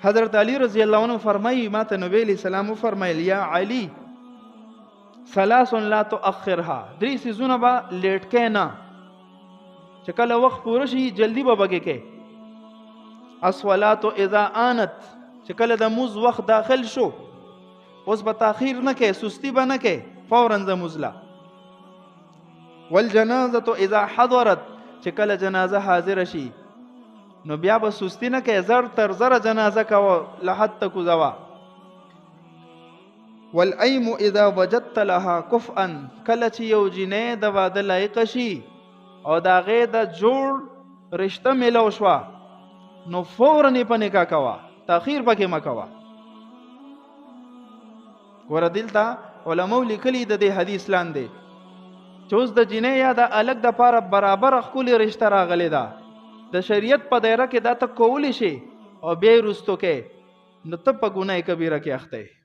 حضرت علی رضی الله عنه فرمایي ما ته نبی علیہ السلام فرمایل یا علی ثلاث لا تؤخرها، درې سيزونه به لیټ کې نه، چې کله وخت پوره شي جلدی به بګې کې. الصلاة اذا آنت، چې کله د موز وخت داخل شو اوس به تاخیر نه کې، سستی به نه کې، فورا د موزله. والجنازة اذا حضرت، چې کله جنازه حاضر شي نو بیا به سستی نه کې، زر تر زر جنازه کوه لحد ته کوزوه. والایم اذا وجدت لها کفءا، کله چې یو جنې د واده لایق شي او د هغې د جوړ رشته میلو شوه نو فورا یې په نکاح کوه، تاخیر پکې مه کوه. ګوره دلته علماو لیکلي د دې حدیث لاندې چې اوس د جنې یا د الګ دپاره برابر ښکلې رشته راغلې ده، د شریعت په دایره کې دا ته کولی شي او بیا یې رستو کې، نو ته په ګناه کبیره کې اخته یې.